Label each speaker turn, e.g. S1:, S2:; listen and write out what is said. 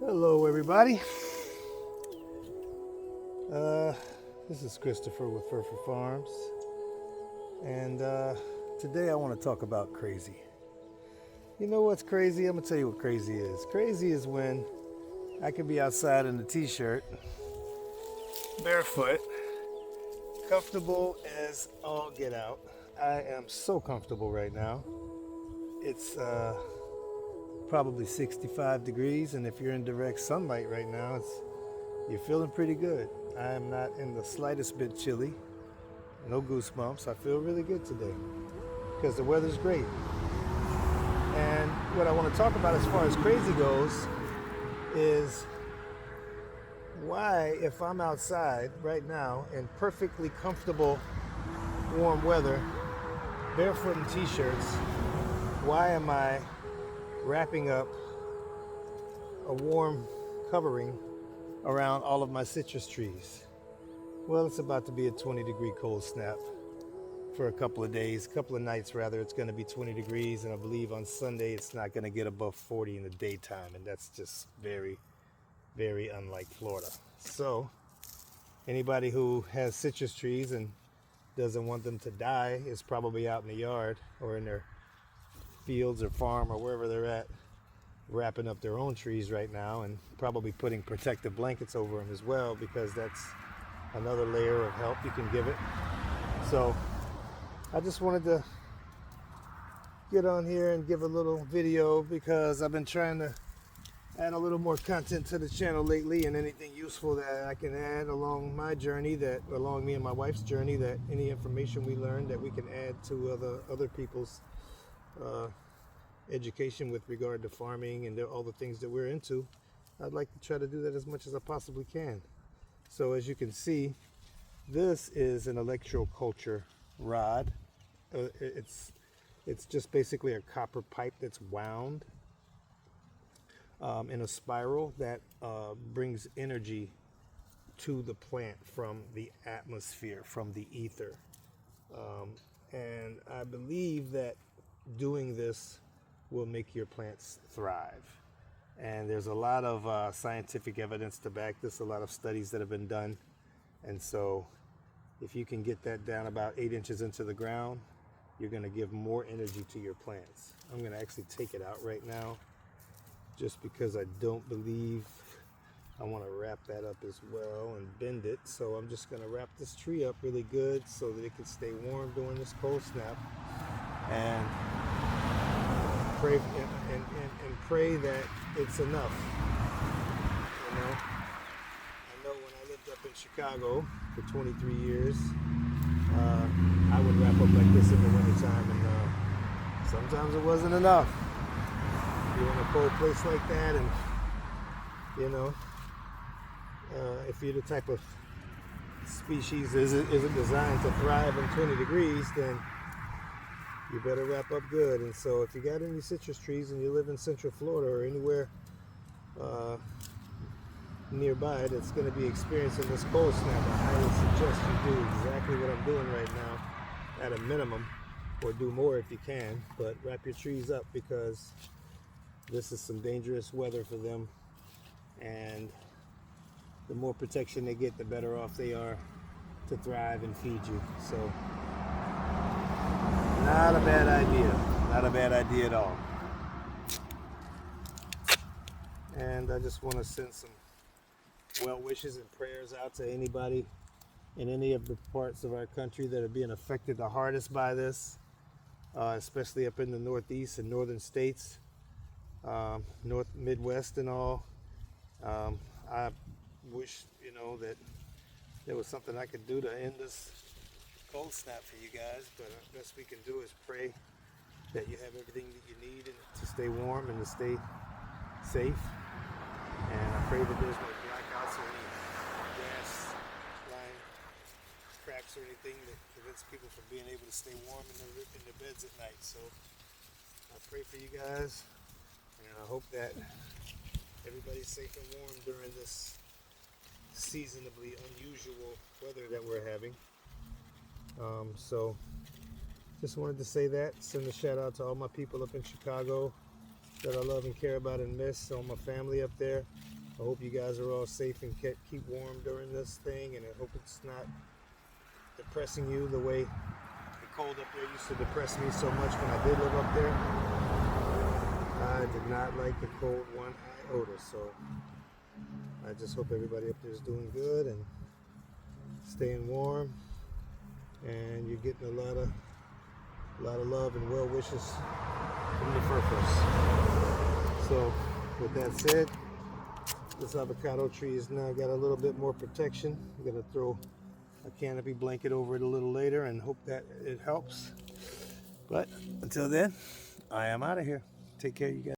S1: Hello, everybody. This is Christopher with Ferpher Farms, and today I want to talk about crazy. You know what's crazy? I'm gonna tell you what crazy is. Crazy is when I can be outside in a t-shirt, barefoot, comfortable as all get out. I am so comfortable right now. It's probably 65 degrees, and if you're in direct sunlight right now, you're feeling pretty good. I am not in the slightest bit chilly, no goosebumps. I feel really good today because the weather's great. And what I want to talk about as far as crazy goes is why, if I'm outside right now in perfectly comfortable warm weather, barefoot and t-shirts, why am I wrapping up a warm covering around all of my citrus trees? Well, it's about to be a 20-degree cold snap for a couple of days, couple of nights rather. It's going to be 20 degrees, and I believe on Sunday it's not going to get above 40 in the daytime, and that's just very, very unlike Florida. So anybody who has citrus trees and doesn't want them to die is probably out in the yard or in their fields or farm or wherever they're at, wrapping up their own trees right now, and probably putting protective blankets over them as well, because that's another layer of help you can give it. So I just wanted to get on here and give a little video because I've been trying to add a little more content to the channel lately, and anything useful that I can add along my journey, along me and my wife's journey, that any information we learn that we can add to other people's education with regard to farming and all the things that we're into. I'd like to try to do that as much as I possibly can. So as you can see, this is an electroculture rod. It's just basically a copper pipe that's wound in a spiral that brings energy to the plant from the atmosphere, from the ether. And I believe that doing this will make your plants thrive. And there's a lot of scientific evidence to back this, a lot of studies that have been done. And so if you can get that down about 8 inches into the ground, you're going to give more energy to your plants. I'm going to actually take it out right now just because I don't believe I want to wrap that up as well and bend it. So I'm just going to wrap this tree up really good so that it can stay warm during this cold snap, and pray and pray that it's enough. You know, I know when I lived up in Chicago for 23 years, I would wrap up like this in the wintertime, and sometimes it wasn't enough. You're in a cold place like that, and you know, if you're the type of species that isn't designed to thrive in 20 degrees, then you better wrap up good. And so if you got any citrus trees and you live in Central Florida or anywhere nearby that's going to be experiencing this cold snap, I highly suggest you do exactly what I'm doing right now at a minimum, or do more if you can, but wrap your trees up, because this is some dangerous weather for them, and the more protection they get, the better off they are to thrive and feed you. So not a bad idea. Not a bad idea at all. And I just want to send some well wishes and prayers out to anybody in any of the parts of our country that are being affected the hardest by this, especially up in the Northeast and northern states, North Midwest and all. I wish, that there was something I could do to end this cold snap for you guys, but the best we can do is pray that you have everything that you need to stay warm and to stay safe. And I pray that there's no blackouts or any gas line cracks or anything that prevents people from being able to stay warm in their beds at night. So I pray for you guys, and I hope that everybody's safe and warm during this seasonably unusual weather that we're having. So just wanted to say that, send a shout out to all my people up in Chicago that I love and care about and miss, all my family up there. I hope you guys are all safe and keep warm during this thing, and I hope it's not depressing you the way the cold up there used to depress me so much when I did live up there. I did not like the cold one iota, so I just hope everybody up there is doing good and staying warm, and you're getting a lot of love and well wishes from the Ferphers. So with that said, this avocado tree has now got a little bit more protection. I'm gonna throw a canopy blanket over it a little later and hope that it helps. But until then, I am out of here. Take care, you guys.